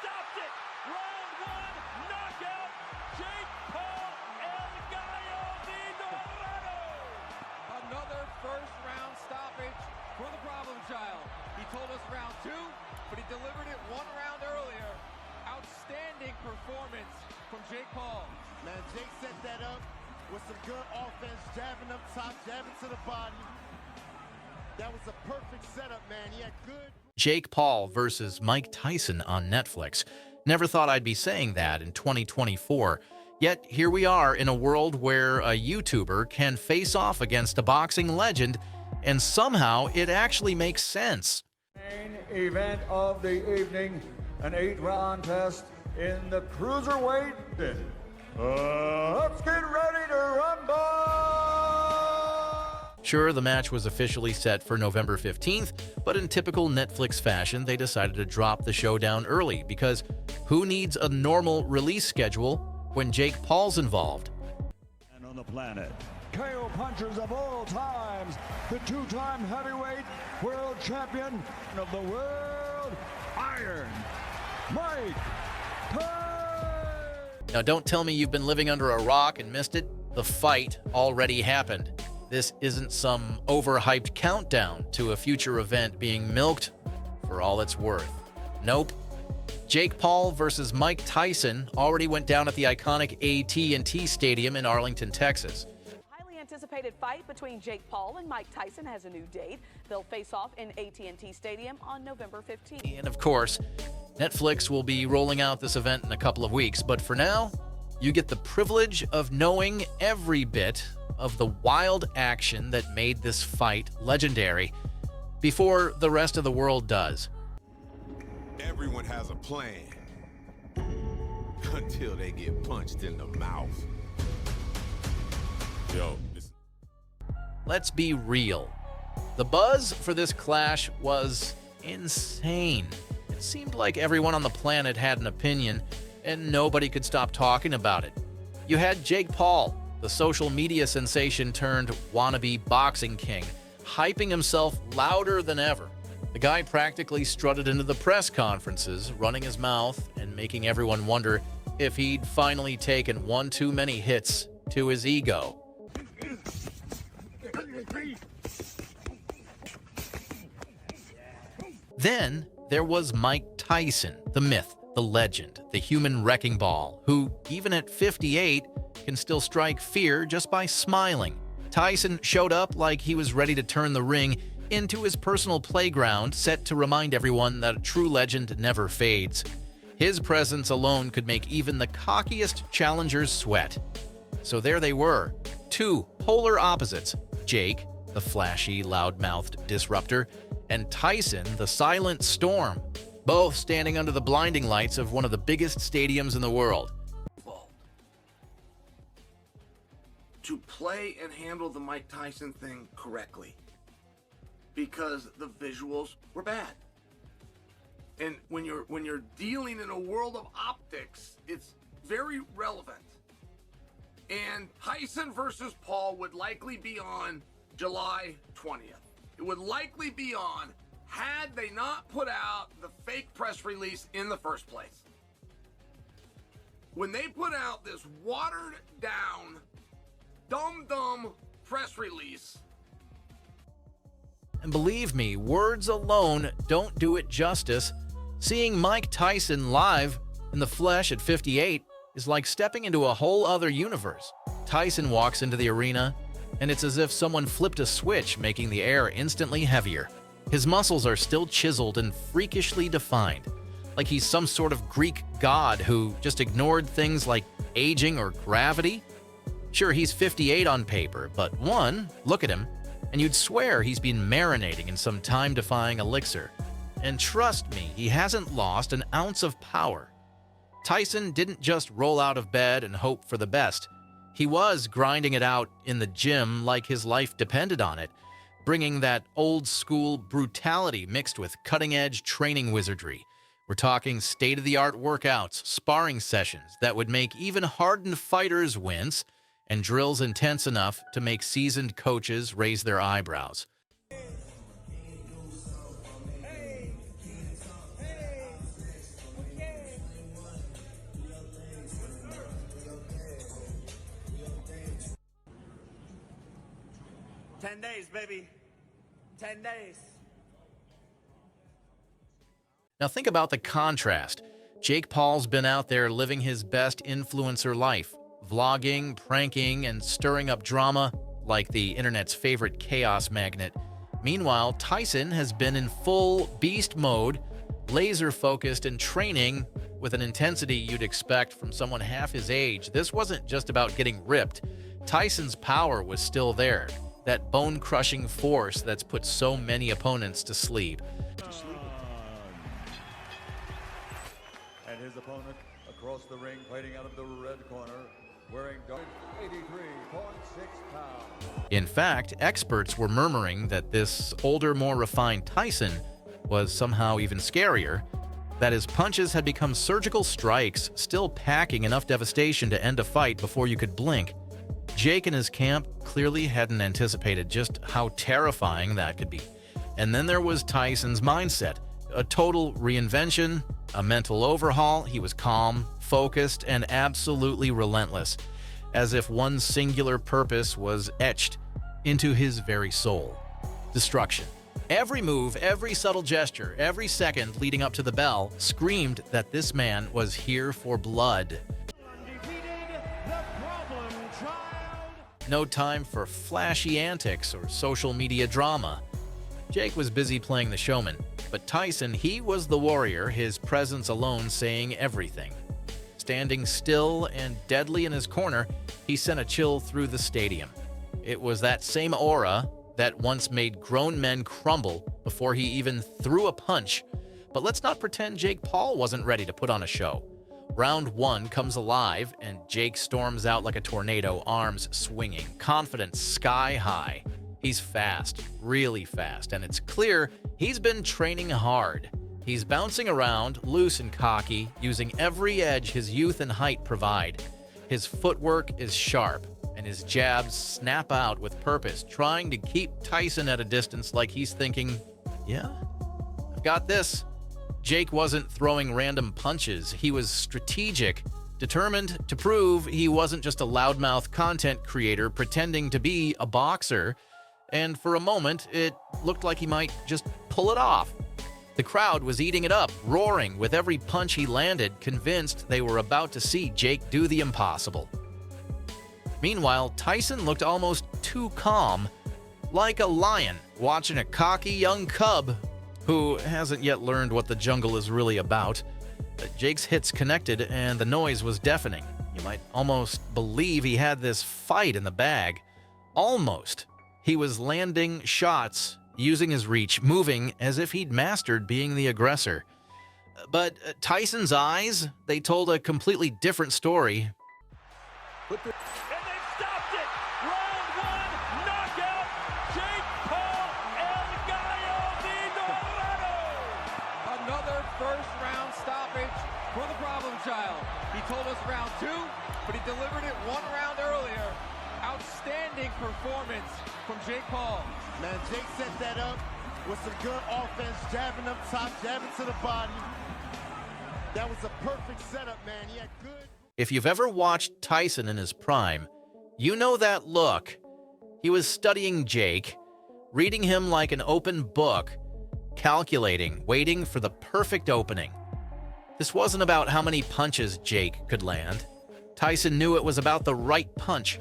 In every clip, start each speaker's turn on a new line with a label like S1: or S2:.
S1: stopped it. Round one, knockout. Jake Paul, El Gallo de Dorado.
S2: Another first-round stoppage for the problem child. He told us round two, but he delivered it 1 round earlier. Outstanding performance from Jake Paul.
S3: Man, Jake set that up with some good offense, jabbing up top, jabbing to the body. That was a perfect setup, man. He had good...
S4: Jake Paul versus Mike Tyson on Netflix. Never thought I'd be saying that in 2024. Yet here we are in a world where a YouTuber can face off against a boxing legend, and somehow it actually makes sense.
S5: Main event of the evening, an 8-round test in the cruiserweight. Let's get ready to rumble!
S4: Sure, the match was officially set for November 15th, but in typical Netflix fashion, they decided to drop the showdown early because who needs a normal release schedule when Jake Paul's involved?
S5: And on the planet, KO punchers of all times, the 2-time heavyweight world champion of the world, Iron Mike Tyson.
S4: Now, don't tell me you've been living under a rock and missed it. The fight already happened. This isn't some overhyped countdown to a future event being milked for all it's worth. Nope. Jake Paul versus Mike Tyson already went down at the iconic AT&T Stadium in Arlington, Texas.
S6: Highly anticipated fight between Jake Paul and Mike Tyson has a new date. They'll face off in AT&T Stadium on November 15th.
S4: And of course, Netflix will be rolling out this event in a couple of weeks, but for now, you get the privilege of knowing every bit of the wild action that made this fight legendary before the rest of the world does.
S7: Everyone has a plan until they get punched in the mouth. Yo,
S4: Let's be real. The buzz for this clash was insane. It seemed like everyone on the planet had an opinion, and nobody could stop talking about it. You had Jake Paul, the social media sensation turned wannabe boxing king, hyping himself louder than ever. The guy practically strutted into the press conferences, running his mouth and making everyone wonder if he'd finally taken one too many hits to his ego. Then there was Mike Tyson, the myth, the legend, the human wrecking ball, who, even at 58, can still strike fear just by smiling. Tyson showed up like he was ready to turn the ring into his personal playground, set to remind everyone that a true legend never fades. His presence alone could make even the cockiest challengers sweat. So there they were, two polar opposites, Jake, the flashy, loud-mouthed disruptor, and Tyson, the silent storm, both standing under the blinding lights of one of the biggest stadiums in the world.
S8: To play and handle the Mike Tyson thing correctly, because the visuals were bad. And when you're dealing in a world of optics, it's very relevant. And Tyson versus Paul would likely be on July 20th. It would likely be on had they not put out the fake press release in the first place. When they put out this watered down, dumb press release.
S4: And believe me, words alone don't do it justice. Seeing Mike Tyson live in the flesh at 58 is like stepping into a whole other universe. Tyson walks into the arena, and it's as if someone flipped a switch, making the air instantly heavier. His muscles are still chiseled and freakishly defined, like he's some sort of Greek god who just ignored things like aging or gravity. Sure, he's 58 on paper, but look at him, and you'd swear he's been marinating in some time-defying elixir. And trust me, he hasn't lost an ounce of power. Tyson didn't just roll out of bed and hope for the best. He was grinding it out in the gym like his life depended on it, bringing that old-school brutality mixed with cutting-edge training wizardry. We're talking state-of-the-art workouts, sparring sessions that would make even hardened fighters wince, and drills intense enough to make seasoned coaches raise their eyebrows.
S9: 10 days, baby. 10 days.
S4: Now think about the contrast. Jake Paul's been out there living his best influencer life, vlogging, pranking, and stirring up drama like the internet's favorite chaos magnet. Meanwhile, Tyson has been in full beast mode, laser-focused and training with an intensity you'd expect from someone half his age. This wasn't just about getting ripped. Tyson's power was still there, that bone-crushing force that's put so many opponents to sleep.
S5: And his opponent across the ring, fighting out of the red corner, wearing 83.6 pounds.
S4: In fact, experts were murmuring that this older, more refined Tyson was somehow even scarier, that his punches had become surgical strikes, still packing enough devastation to end a fight before you could blink. Jake and his camp clearly hadn't anticipated just how terrifying that could be. And then there was Tyson's mindset, a total reinvention, a mental overhaul. He was calm, focused, and absolutely relentless, as if one singular purpose was etched into his very soul: destruction. Every move, every subtle gesture, every second leading up to the bell screamed that this man was here for blood. No time for flashy antics or social media drama. Jake was busy playing the showman, but Tyson, he was the warrior, his presence alone saying everything. Standing still and deadly in his corner, he sent a chill through the stadium. It was that same aura that once made grown men crumble before he even threw a punch. But let's not pretend Jake Paul wasn't ready to put on a show. Round one comes alive, and Jake storms out like a tornado, arms swinging, confidence sky high. He's fast, really fast, and it's clear he's been training hard. He's bouncing around, loose and cocky, using every edge his youth and height provide. His footwork is sharp, and his jabs snap out with purpose, trying to keep Tyson at a distance like he's thinking, yeah, I've got this. Jake wasn't throwing random punches. He was strategic, determined to prove he wasn't just a loudmouth content creator pretending to be a boxer, and for a moment, it looked like he might just pull it off. The crowd was eating it up, roaring with every punch he landed, convinced they were about to see Jake do the impossible. Meanwhile, Tyson looked almost too calm, like a lion watching a cocky young cub who hasn't yet learned what the jungle is really about. Jake's hits connected, and the noise was deafening. You might almost believe he had this fight in the bag. Almost. He was landing shots, using his reach, moving as if he'd mastered being the aggressor. But Tyson's eyes, they told a completely different story.
S1: And they stopped it! Round one, knockout, Jake Paul, El Gallo de Dorado!
S2: Another first-round stoppage for the problem child. He told us round two, but he delivered it 1 round earlier. Outstanding performance from Jake Paul.
S3: Man, Jake set that up with some good offense, jabbing up top, jabbing to the body. That was a perfect setup, man. He had good...
S4: If you've ever watched Tyson in his prime, you know that look. He was studying Jake, reading him like an open book, calculating, waiting for the perfect opening. This wasn't about how many punches Jake could land. Tyson knew it was about the right punch,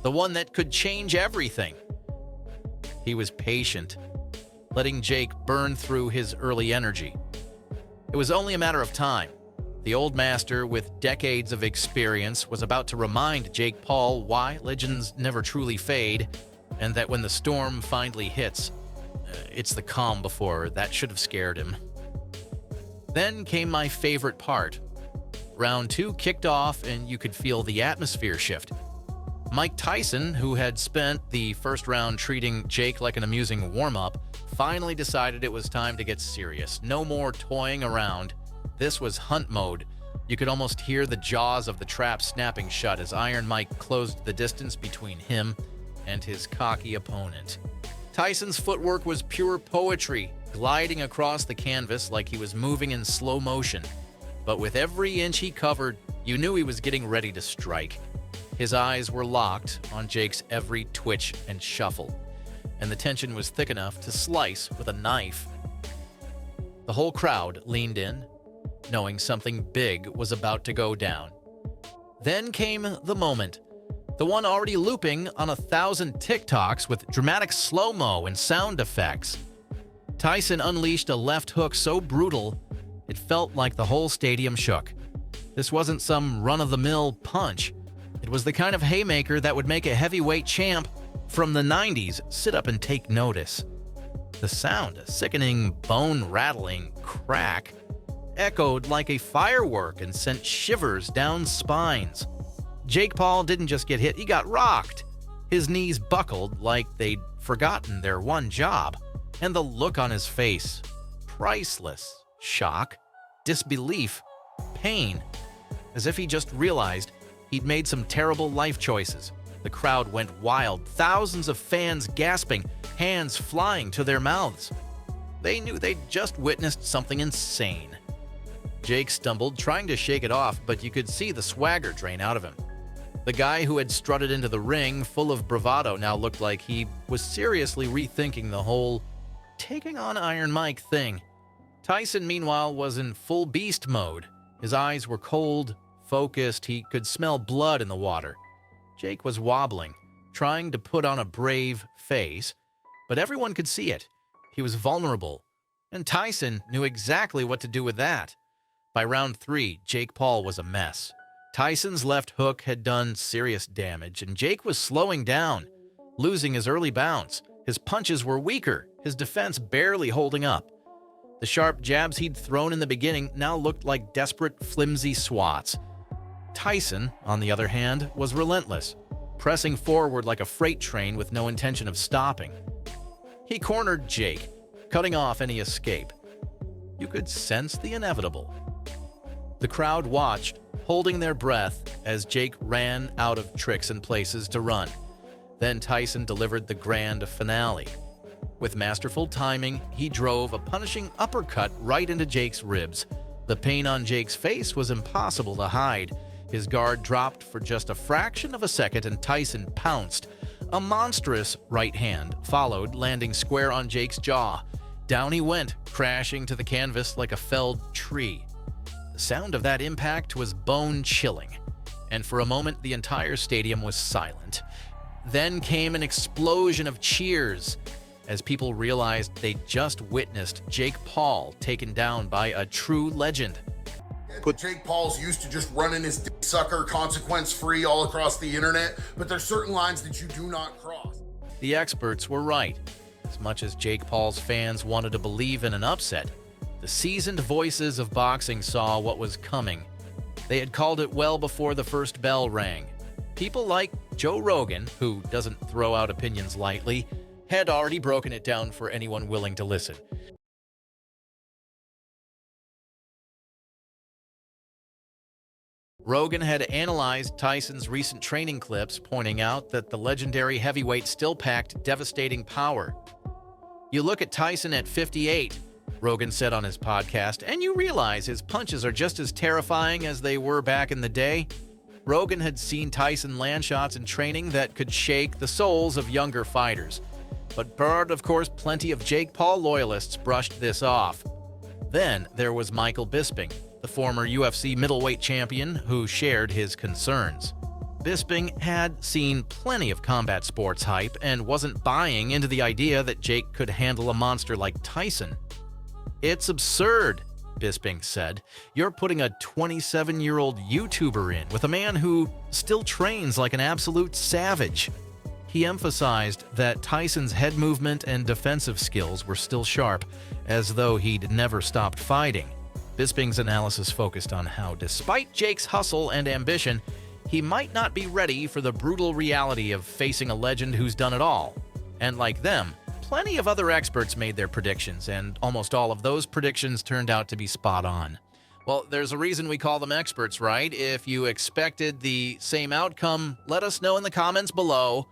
S4: the one that could change everything. He was patient, letting Jake burn through his early energy. It was only a matter of time. The old master, with decades of experience, was about to remind Jake Paul why legends never truly fade, and that when the storm finally hits, it's the calm before that should have scared him. Then came my favorite part. Round two kicked off, and you could feel the atmosphere shift. Mike Tyson, who had spent the first round treating Jake like an amusing warm-up, finally decided it was time to get serious. No more toying around. This was hunt mode. You could almost hear the jaws of the trap snapping shut as Iron Mike closed the distance between him and his cocky opponent. Tyson's footwork was pure poetry, gliding across the canvas like he was moving in slow motion. But with every inch he covered, you knew he was getting ready to strike. His eyes were locked on Jake's every twitch and shuffle. and the tension was thick enough to slice with a knife. The whole crowd leaned in, knowing something big was about to go down. Then came the moment, the one already looping on 1,000 TikToks with dramatic slow-mo and sound effects. Tyson unleashed a left hook so brutal, it felt like the whole stadium shook. This wasn't some run-of-the-mill punch. It was the kind of haymaker that would make a heavyweight champ from the 90s sit up and take notice. The sound, a sickening, bone-rattling crack, echoed like a firework and sent shivers down spines. Jake Paul didn't just get hit, he got rocked. His knees buckled like they'd forgotten their one job, and the look on his face, priceless. Shock, disbelief, pain, as if he just realized he'd made some terrible life choices. The crowd went wild, thousands of fans gasping, hands flying to their mouths. They knew they'd just witnessed something insane. Jake stumbled, trying to shake it off, but you could see the swagger drain out of him. The guy who had strutted into the ring full of bravado now looked like he was seriously rethinking the whole taking on Iron Mike thing. Tyson, meanwhile, was in full beast mode. His eyes were cold, focused, he could smell blood in the water. Jake was wobbling, trying to put on a brave face, but everyone could see it. He was vulnerable, and Tyson knew exactly what to do with that. By round 3, Jake Paul was a mess. Tyson's left hook had done serious damage, and Jake was slowing down, losing his early bounce. His punches were weaker, his defense barely holding up. The sharp jabs he'd thrown in the beginning now looked like desperate, flimsy swats. Tyson, on the other hand, was relentless, pressing forward like a freight train with no intention of stopping. He cornered Jake, cutting off any escape. You could sense the inevitable. The crowd watched, holding their breath as Jake ran out of tricks and places to run. Then Tyson delivered the grand finale. With masterful timing, he drove a punishing uppercut right into Jake's ribs. The pain on Jake's face was impossible to hide. His guard dropped for just a fraction of a second and Tyson pounced. A monstrous right hand followed, landing square on Jake's jaw. Down he went, crashing to the canvas like a felled tree. The sound of that impact was bone-chilling, and for a moment the entire stadium was silent. Then came an explosion of cheers as people realized they'd just witnessed Jake Paul taken down by a true legend.
S10: Jake Paul's used to just running his dick sucker consequence-free all across the internet, but there's certain lines that you do not cross.
S4: The experts were right. As much as Jake Paul's fans wanted to believe in an upset, the seasoned voices of boxing saw what was coming. They had called it well before the first bell rang. People like Joe Rogan, who doesn't throw out opinions lightly, had already broken it down for anyone willing to listen. Rogan had analyzed Tyson's recent training clips, pointing out that the legendary heavyweight still packed devastating power. You look at Tyson at 58, Rogan said on his podcast, and you realize his punches are just as terrifying as they were back in the day. Rogan had seen Tyson land shots in training that could shake the souls of younger fighters. But of course, plenty of Jake Paul loyalists brushed this off. Then there was Michael Bisping, the former UFC middleweight champion who shared his concerns. Bisping had seen plenty of combat sports hype and wasn't buying into the idea that Jake could handle a monster like Tyson. "It's absurd," Bisping said. "You're putting a 27-year-old YouTuber in with a man who still trains like an absolute savage." He emphasized that Tyson's head movement and defensive skills were still sharp, as though he'd never stopped fighting. Bisping's analysis focused on how, despite Jake's hustle and ambition, he might not be ready for the brutal reality of facing a legend who's done it all. And like them, plenty of other experts made their predictions, and almost all of those predictions turned out to be spot on. Well, there's a reason we call them experts, right? If you expected the same outcome, let us know in the comments below.